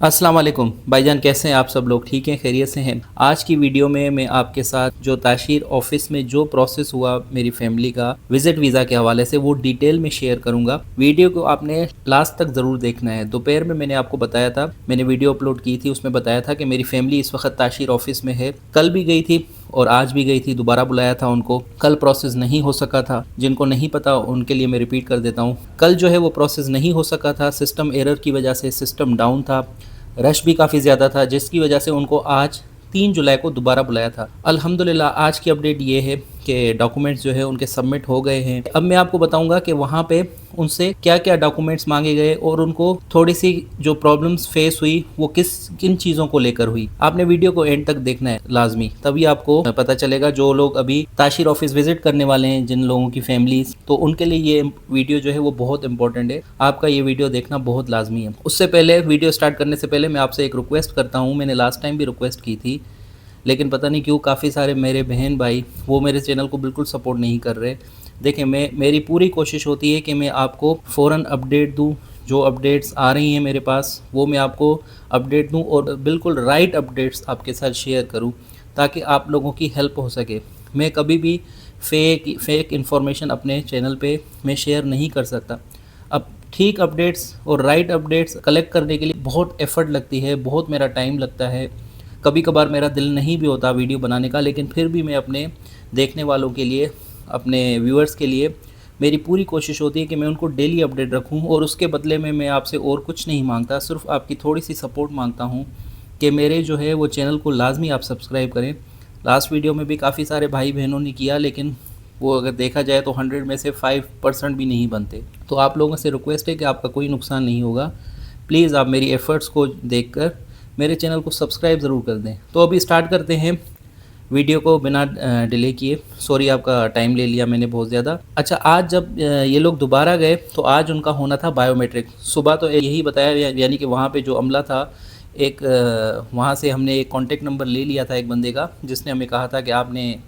अस्सलाम वालेकुम भाईजान, कैसे हैं आप सब लोग? ठीक हैं, खैरियत से हैं? आज की वीडियो में मैं आपके साथ जो ताशीर ऑफिस में जो प्रोसेस हुआ मेरी फैमिली का विज़िट वीज़ा के हवाले से वो डिटेल में शेयर करूंगा। वीडियो को आपने लास्ट तक ज़रूर देखना है। दोपहर में मैंने आपको बताया था, मैंने वीडियो अपलोड की थी, उसमें बताया था कि मेरी फैमिली इस वक्त ताशीर ऑफिस में है। कल भी गई थी और आज भी गई थी, दोबारा बुलाया था उनको। कल प्रोसेस नहीं हो सका था, जिनको नहीं पता उनके लिए मैं रिपीट कर देता हूँ। कल जो है वो प्रोसेस नहीं हो सका था, सिस्टम एरर की वजह से, सिस्टम डाउन था, रश भी काफ़ी ज़्यादा था, जिसकी वजह से उनको आज 3 जुलाई को दोबारा बुलाया था। अल्हम्दुलिल्लाह आज की अपडेट ये है कि डॉक्यूमेंट्स जो है उनके सबमिट हो गए हैं। अब मैं आपको बताऊंगा कि वहाँ पे उनसे क्या क्या डॉक्यूमेंट्स मांगे गए और उनको थोड़ी सी जो प्रॉब्लम्स फेस हुई वो किन चीज़ों को लेकर हुई। आपने वीडियो को एंड तक देखना है लाजमी, तभी आपको पता चलेगा। जो लोग अभी ताशीर ऑफिस विजिट करने वाले हैं, जिन लोगों की फैमिलीज, तो उनके लिए ये वीडियो जो है वो बहुत इंपॉर्टेंट है। आपका ये वीडियो देखना बहुत लाजमी है। उससे पहले, वीडियो स्टार्ट करने से पहले मैं आपसे एक रिक्वेस्ट करता हूँ। मैंने लास्ट टाइम भी रिक्वेस्ट की थी, लेकिन पता नहीं क्यों काफ़ी सारे मेरे बहन भाई वो मेरे चैनल को बिल्कुल सपोर्ट नहीं कर रहे। देखें, मेरी पूरी कोशिश होती है कि मैं आपको फ़ौरन अपडेट दूं। जो अपडेट्स आ रही हैं मेरे पास वो मैं आपको अपडेट दूं और बिल्कुल राइट अपडेट्स आपके साथ शेयर करूं, ताकि आप लोगों की हेल्प हो सके। मैं कभी भी फेक इन्फॉर्मेशन अपने चैनल पे मैं शेयर नहीं कर सकता। अब ठीक अपडेट्स और राइट अपडेट्स कलेक्ट करने के लिए बहुत एफ़र्ट लगती है, बहुत मेरा टाइम लगता है। कभी कभार मेरा दिल नहीं भी होता वीडियो बनाने का, लेकिन फिर भी मैं अपने देखने वालों के लिए, अपने व्यूअर्स के लिए मेरी पूरी कोशिश होती है कि मैं उनको डेली अपडेट रखूं। और उसके बदले में मैं आपसे और कुछ नहीं मांगता, सिर्फ आपकी थोड़ी सी सपोर्ट मांगता हूं कि मेरे जो है वो चैनल को लाजमी आप सब्सक्राइब करें। लास्ट वीडियो में भी काफ़ी सारे भाई बहनों ने किया, लेकिन वो अगर देखा जाए तो 100 में से 5% भी नहीं बनते। तो आप लोगों से रिक्वेस्ट है कि आपका कोई नुकसान नहीं होगा। प्लीज़ आप मेरी एफ़र्ट्स को देखकर मेरे चैनल को सब्सक्राइब ज़रूर कर दें। तो अभी स्टार्ट करते हैं वीडियो को बिना डिले किए। सॉरी, आपका टाइम ले लिया मैंने बहुत ज़्यादा। अच्छा, आज जब ये लोग दोबारा गए तो आज उनका होना था बायोमेट्रिक। सुबह तो यही बताया, यानी कि वहाँ पे जो अमला था, एक वहाँ से हमने एक कॉन्टेक्ट नंबर ले लिया था एक बंदे का, जिसने हमें कहा था कि आपने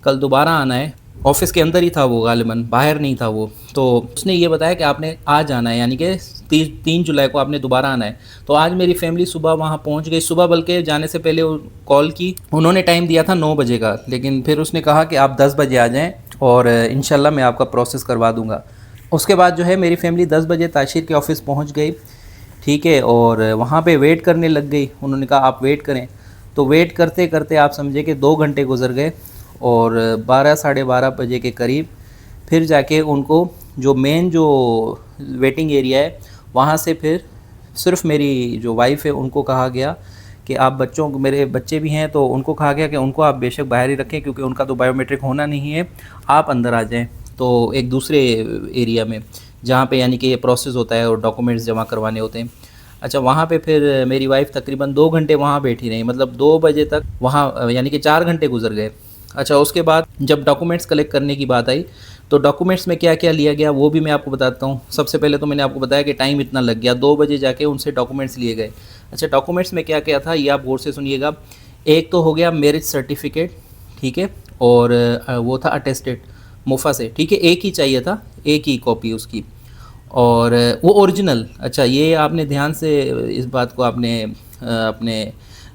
कल दोबारा आना है। ऑफिस के अंदर ही था वो, गालिबन बाहर नहीं था वो। तो उसने ये बताया कि आपने आज आना है, यानी कि 3 जुलाई को आपने दोबारा आना है। तो आज मेरी फैमिली सुबह वहाँ पहुँच गई। सुबह बल्कि जाने से पहले कॉल की, उन्होंने टाइम दिया था 9 बजे का, लेकिन फिर उसने कहा कि आप 10 बजे आ जाएँ और इंशाल्लाह मैं आपका प्रोसेस करवा दूँगा। उसके बाद जो है मेरी फैमिली 10 बजे ताशीर के ऑफ़िस पहुँच गई, ठीक है, और वहाँ पे वेट करने लग गई। उन्होंने कहा आप वेट करें। तो वेट करते करते आप समझे कि 2 घंटे गुजर गए और 12 साढ़े 12 बजे के करीब फिर जाके उनको जो मेन जो वेटिंग एरिया है वहाँ से फिर सिर्फ मेरी जो वाइफ़ है उनको कहा गया कि आप बच्चों को, मेरे बच्चे भी हैं तो उनको कहा गया कि उनको आप बेशक बाहर ही रखें, क्योंकि उनका तो बायोमेट्रिक होना नहीं है, आप अंदर आ जाएं। तो एक दूसरे एरिया में जहाँ पे यानी कि ये प्रोसेस होता है और डॉक्यूमेंट्स जमा करवाने होते हैं। अच्छा, वहाँ पे फिर मेरी वाइफ़ तकरीबन 2 घंटे वहाँ बैठी रही, मतलब 2 बजे तक वहाँ, यानी कि 4 घंटे गुजर गए। अच्छा, उसके बाद जब डॉक्यूमेंट्स कलेक्ट करने की बात आई तो डॉक्यूमेंट्स में क्या क्या लिया गया वो भी मैं आपको बताता हूँ। सबसे पहले तो मैंने आपको बताया कि टाइम इतना लग गया, 2 बजे जाके उनसे डॉक्यूमेंट्स लिए गए। अच्छा, डॉक्यूमेंट्स में क्या क्या था ये आप गौर से सुनिएगा। एक तो हो गया मैरिज सर्टिफिकेट, ठीक है, और वो था अटेस्टेड मुफा से, ठीक है, एक ही चाहिए था, एक ही कॉपी उसकी, और वो ओरिजिनल। अच्छा, ये आपने ध्यान से इस बात को आपने अपने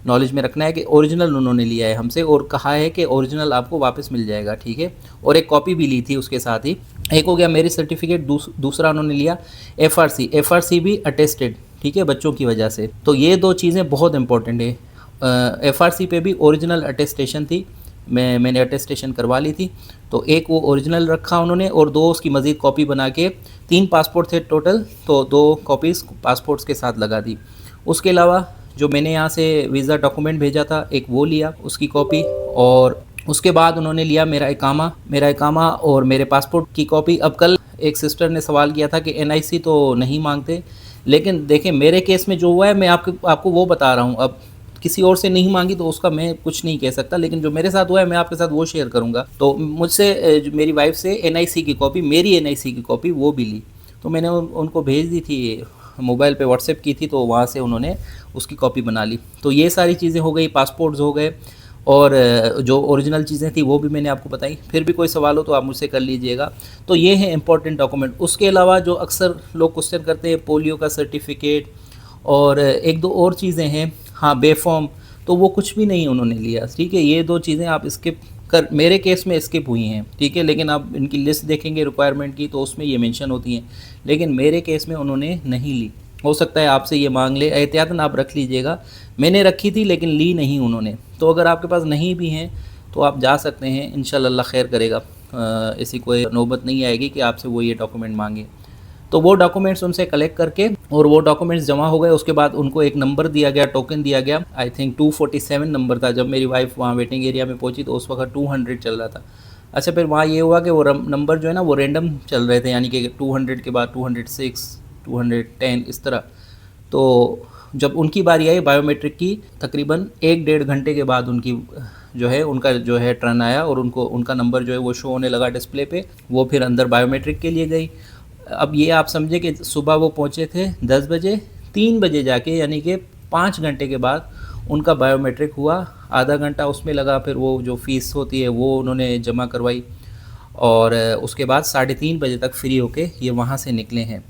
नॉलेज में रखना है कि ओरिजिनल उन्होंने लिया है हमसे और कहा है कि ओरिजिनल आपको वापस मिल जाएगा, ठीक है। और एक कॉपी भी ली थी उसके साथ ही। एक हो गया मैरिज सर्टिफिकेट, दूसरा उन्होंने लिया एफआरसी भी अटेस्टेड, ठीक है, बच्चों की वजह से। तो ये 2 चीज़ें बहुत इंपॉर्टेंट है। एफआरसी पे भी ओरिजिनल अटेस्टेशन थी, मैंने अटेस्टेशन करवा ली थी। तो एक वो ओरिजिनल रखा उन्होंने और 2 उसकी मज़ीद कॉपी बना के, 3 पासपोर्ट थे टोटल, तो 2 कॉपीज़ पासपोर्ट्स के साथ लगा दी। उसके अलावा जो मैंने यहाँ से वीज़ा डॉक्यूमेंट भेजा था एक वो लिया, उसकी कॉपी, और उसके बाद उन्होंने लिया मेरा इकामा और मेरे पासपोर्ट की कॉपी। अब कल एक सिस्टर ने सवाल किया था कि एनआईसी तो नहीं मांगते, लेकिन देखें मेरे केस में जो हुआ है मैं आपको वो बता रहा हूँ। अब किसी और से नहीं मांगी तो उसका मैं कुछ नहीं कह सकता, लेकिन जो मेरे साथ हुआ है मैं आपके साथ वो शेयर करूँगा। तो मुझसे मेरी वाइफ से एनआईसी की कॉपी, मेरी एनआईसी की कॉपी वो भी ली, तो मैंने उनको भेज दी थी, मोबाइल पे व्हाट्सएप की थी, तो वहाँ से उन्होंने उसकी कॉपी बना ली। तो ये सारी चीज़ें हो गई, पासपोर्ट्स हो गए, और जो ओरिजिनल चीज़ें थी वो भी मैंने आपको बताई। फिर भी कोई सवाल हो तो आप मुझसे कर लीजिएगा। तो ये है इंपॉर्टेंट डॉक्यूमेंट। उसके अलावा जो अक्सर लोग क्वेश्चन करते हैं, पोलियो का सर्टिफिकेट और एक दो और चीज़ें हैं, हाँ बेफॉर्म, तो वो कुछ भी नहीं उन्होंने लिया, ठीक है। ये 2 चीज़ें आप स्किप कर, मेरे केस में स्किप हुई हैं, ठीक है, लेकिन आप इनकी लिस्ट देखेंगे रिक्वायरमेंट की तो उसमें ये मेंशन होती हैं, लेकिन मेरे केस में उन्होंने नहीं ली। हो सकता है आपसे ये मांग ले, एहतियातन आप रख लीजिएगा। मैंने रखी थी लेकिन ली नहीं उन्होंने। तो अगर आपके पास नहीं भी हैं तो आप जा सकते हैं, इंशाल्लाह अल्लाह खैर करेगा। ऐसी कोई नौबत नहीं आएगी कि आपसे वो ये डॉक्यूमेंट मांगे। तो वो डॉक्यूमेंट्स उनसे कलेक्ट करके और वो डॉक्यूमेंट्स जमा हो गए, उसके बाद उनको एक नंबर दिया गया, टोकन दिया गया। आई थिंक 247 नंबर था। जब मेरी वाइफ वहाँ वेटिंग एरिया में पहुँची तो उस वक्त 200 चल रहा था। अच्छा, फिर वहाँ ये हुआ कि वो नंबर जो है ना वो रैंडम चल रहे थे, यानी कि 200 के बाद 206, 210 इस तरह। तो जब उनकी बारी आई बायोमेट्रिक की, तकरीबन 1-1.5 घंटे के बाद उनकी जो है उनका जो है टर्न आया और उनको उनका नंबर जो है वो शो होने लगा डिस्प्ले पे। वो फिर अंदर बायोमेट्रिक के लिए गई। अब ये आप समझे कि सुबह वो पहुँचे थे 10 बजे, 3 बजे जाके, यानी कि 5 घंटे के बाद उनका बायोमेट्रिक हुआ। आधा घंटा उसमें लगा, फिर वो जो फ़ीस होती है वो उन्होंने जमा करवाई और उसके बाद 3:30 बजे तक फ्री होके ये वहाँ से निकले हैं।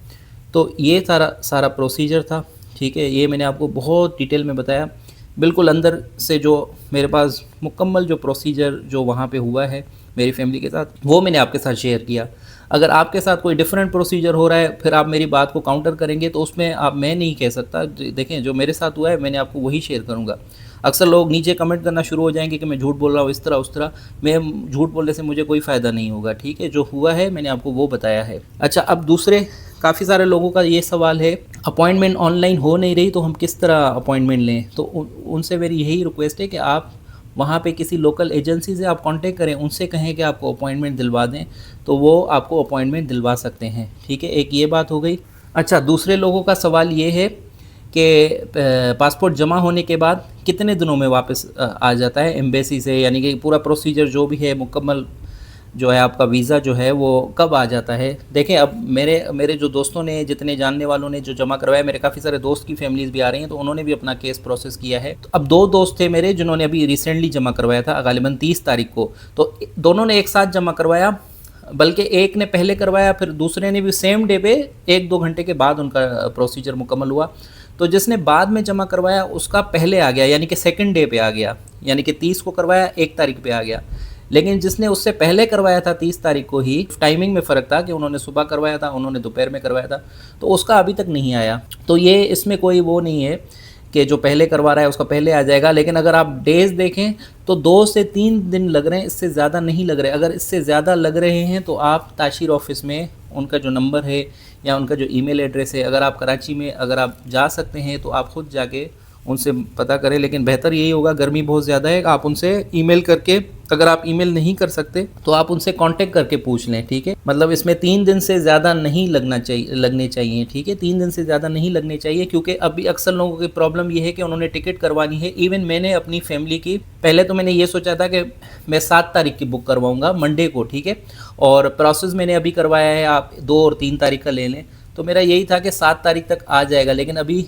तो ये सारा प्रोसीजर था, ठीक है। ये मैंने आपको बहुत डिटेल में बताया, बिल्कुल अंदर से जो मेरे पास मुकम्मल जो प्रोसीजर जो वहाँ पे हुआ है मेरी फैमिली के साथ, वो मैंने आपके साथ शेयर किया। अगर आपके साथ कोई डिफरेंट प्रोसीजर हो रहा है, फिर आप मेरी बात को काउंटर करेंगे तो उसमें आप, मैं नहीं कह सकता। देखें, जो मेरे साथ हुआ है मैंने आपको वही शेयर करूँगा। अक्सर लोग नीचे कमेंट करना शुरू हो जाएंगे कि मैं झूठ बोल रहा हूँ, इस तरह उस तरह। मैं झूठ बोलने से मुझे कोई फ़ायदा नहीं होगा, ठीक है। जो हुआ है मैंने आपको वो बताया है। अच्छा, अब दूसरे काफ़ी सारे लोगों का ये सवाल है, अपॉइंटमेंट ऑनलाइन हो नहीं रही तो हम किस तरह अपॉइंटमेंट लें। तो उनसे मेरी यही रिक्वेस्ट है कि आप वहाँ पे किसी लोकल एजेंसी से आप कांटेक्ट करें, उनसे कहें कि आपको अपॉइंटमेंट दिलवा दें, तो वो आपको अपॉइंटमेंट दिलवा सकते हैं, ठीक है। एक ये बात हो गई। अच्छा, दूसरे लोगों का सवाल ये है कि पासपोर्ट जमा होने के बाद कितने दिनों में वापस आ जाता है एम्बेसी से, यानी कि पूरा प्रोसीजर जो भी है मुकम्मल जो है आपका वीज़ा जो है वो कब आ जाता है। देखें, अब मेरे जो दोस्तों ने, जितने जानने वालों ने जो जमा करवाया, मेरे काफ़ी सारे दोस्त की फैमिलीज़ भी आ रही हैं तो उन्होंने भी अपना केस प्रोसेस किया है। तो अब 2 दोस्त थे मेरे जिन्होंने अभी रिसेंटली जमा करवाया था, गालिबन 30 तारीख को। तो दोनों ने एक साथ जमा करवाया, बल्कि एक ने पहले करवाया, फिर दूसरे ने भी सेम डे पे 1-2 घंटे के बाद उनका प्रोसीजर मुकम्मल हुआ। तो जिसने बाद में जमा करवाया उसका पहले आ गया, यानी कि सेकंड डे पे आ गया, यानी कि 30 को करवाया 1 तारीख पे आ गया। लेकिन जिसने उससे पहले करवाया था 30 तारीख को ही, टाइमिंग में फ़र्क था कि उन्होंने सुबह करवाया था, उन्होंने दोपहर में करवाया था, तो उसका अभी तक नहीं आया। तो ये इसमें कोई वो नहीं है कि जो पहले करवा रहा है उसका पहले आ जाएगा। लेकिन अगर आप डेज़ देखें तो 2 से 3 दिन लग रहे हैं, इससे ज़्यादा नहीं लग रहे। अगर इससे ज़्यादा लग रहे हैं तो आप ताशीर ऑफिस में उनका जो नंबर है या उनका जो ईमेल एड्रेस है, अगर आप कराची में अगर आप जा सकते हैं तो आप ख़ुद जाके उनसे पता करें। लेकिन बेहतर यही होगा, गर्मी बहुत ज़्यादा है, आप उनसे ईमेल करके, अगर आप ईमेल नहीं कर सकते तो आप उनसे कांटेक्ट करके पूछ लें, ठीक है। मतलब इसमें 3 दिन से ज़्यादा नहीं लगने चाहिए, ठीक है। 3 दिन से ज़्यादा नहीं लगने चाहिए, क्योंकि अभी अक्सर लोगों की प्रॉब्लम ये है कि उन्होंने टिकट करवानी है। इवन मैंने अपनी फैमिली की, पहले तो मैंने ये सोचा था कि मैं 7 तारीख की बुक करवाऊँगा, मंडे को, ठीक है। और प्रोसेस मैंने अभी करवाया है, आप 2 और 3 तारीख का ले लें। तो मेरा यही था कि 7 तारीख तक आ जाएगा। लेकिन अभी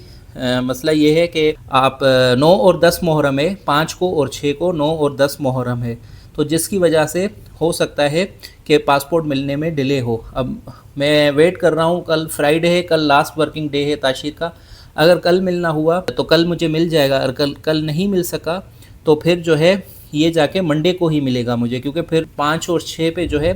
मसला ये है कि आप 9 और 10 मुहर्रम है, 5 को और 6 को 9 और 10 मुहर्रम है, तो जिसकी वजह से हो सकता है कि पासपोर्ट मिलने में डिले हो। अब मैं वेट कर रहा हूँ, कल फ्राइडे है, कल लास्ट वर्किंग डे है ताशीर का। अगर कल मिलना हुआ तो कल मुझे मिल जाएगा, और कल नहीं मिल सका तो फिर जो है ये जाके मंडे को ही मिलेगा मुझे, क्योंकि फिर 5 और 6 पे जो है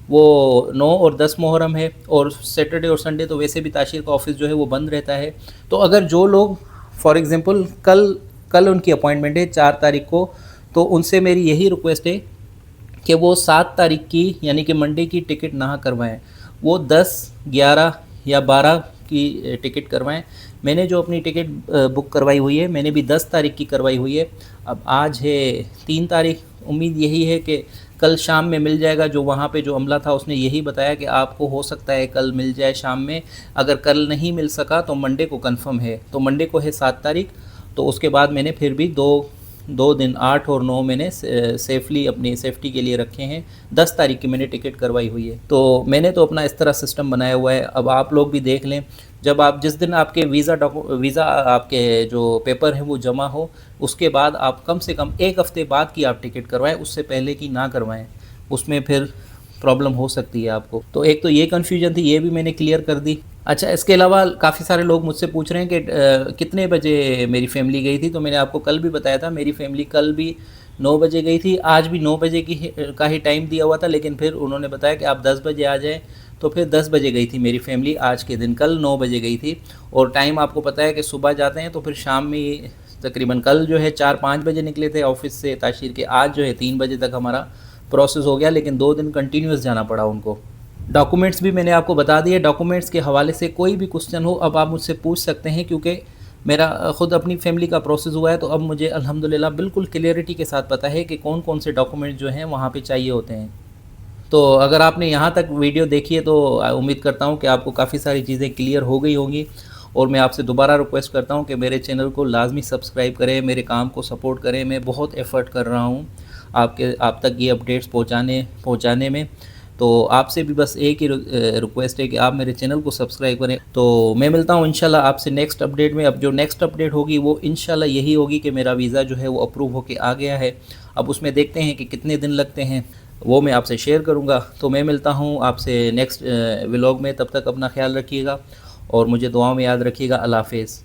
वो 9 और 10 मुहर्रम है, और सैटरडे और संडे तो वैसे भी ताशीर का ऑफ़िस जो है वो बंद रहता है। तो अगर जो लोग फॉर एग्ज़ाम्पल कल उनकी अपॉइंटमेंट है 4 तारीख को, तो उनसे मेरी यही रिक्वेस्ट है कि वो 7 तारीख की यानी कि मंडे की टिकट ना करवाएं, वो 10, 11 या 12 की टिकट करवाएं। मैंने जो अपनी टिकट बुक करवाई हुई है, मैंने भी 10 तारीख की करवाई हुई है। अब आज है 3 तारीख, उम्मीद यही है कि कल शाम में मिल जाएगा। जो वहाँ पे जो अमला था उसने यही बताया कि आपको हो सकता है कल मिल जाए शाम में। अगर कल नहीं मिल सका तो मंडे को कंफर्म है, तो मंडे को है 7 तारीख। तो उसके बाद मैंने फिर भी दो दिन 8 और 9 मैंने सेफली अपनी सेफ़्टी के लिए रखे हैं। 10 तारीख की मैंने टिकट करवाई हुई है। तो मैंने तो अपना इस तरह सिस्टम बनाया हुआ है। अब आप लोग भी देख लें, जब आप जिस दिन आपके वीज़ा आपके जो पेपर हैं वो जमा हो, उसके बाद आप कम से कम 1 हफ़्ते बाद की आप टिकट करवाएं, उससे पहले की ना करवाएं। उसमें फिर प्रॉब्लम हो सकती है आपको। तो एक तो ये कन्फ्यूजन थी, ये भी मैंने क्लियर कर दी। अच्छा, इसके अलावा काफ़ी सारे लोग मुझसे पूछ रहे हैं कि कितने बजे मेरी फ़ैमिली गई थी। तो मैंने आपको कल भी बताया था, मेरी फ़ैमिली कल भी 9 बजे गई थी, आज भी 9 बजे का ही टाइम दिया हुआ था, लेकिन फिर उन्होंने बताया कि आप 10 बजे आ जाएँ। तो फिर 10 बजे गई थी मेरी फ़ैमिली आज के दिन, कल 9 बजे गई थी। और टाइम आपको पता है कि सुबह जाते हैं तो फिर शाम में तकरीबन कल जो है 4-5 बजे निकले थे ऑफ़िस से ताशीर के, आज जो है 3 बजे तक हमारा प्रोसेस हो गया, लेकिन 2 दिन कंटिन्यूस जाना पड़ा उनको। डॉक्यूमेंट्स भी मैंने आपको बता दिए। डॉक्यूमेंट्स के हवाले से कोई भी क्वेश्चन हो अब आप मुझसे पूछ सकते हैं, क्योंकि मेरा ख़ुद अपनी फैमिली का प्रोसेस हुआ है, तो अब मुझे अल्हम्दुलिल्लाह बिल्कुल क्लियरिटी के साथ पता है कि कौन कौन से डॉक्यूमेंट जो हैं वहाँ पे चाहिए होते हैं। तो अगर आपने यहाँ तक वीडियो देखी है तो उम्मीद करता हूँ कि आपको काफ़ी सारी चीज़ें क्लियर हो गई होंगी। और मैं आपसे दोबारा रिक्वेस्ट करता हूँ कि मेरे चैनल को लाजमी सब्सक्राइब करें, मेरे काम को सपोर्ट करें। मैं बहुत एफ़र्ट कर रहा हूँ आप तक ये अपडेट्स पहुँचाने में। तो आपसे भी बस एक ही रिक्वेस्ट है कि आप मेरे चैनल को सब्सक्राइब करें। तो मैं मिलता हूँ इंशाल्लाह आपसे नेक्स्ट अपडेट में। अब जो नेक्स्ट अपडेट होगी वो इंशाल्लाह यही होगी कि मेरा वीज़ा जो है वो अप्रूव होके आ गया है। अब उसमें देखते हैं कि कितने दिन लगते हैं, वो मैं आपसे शेयर करूँगा। तो मैं मिलता हूँ आपसे नेक्स्ट व्लॉग में। तब तक अपना ख्याल रखिएगा और मुझे दुआओं में याद रखिएगा। अल्लाह हाफ़िज़।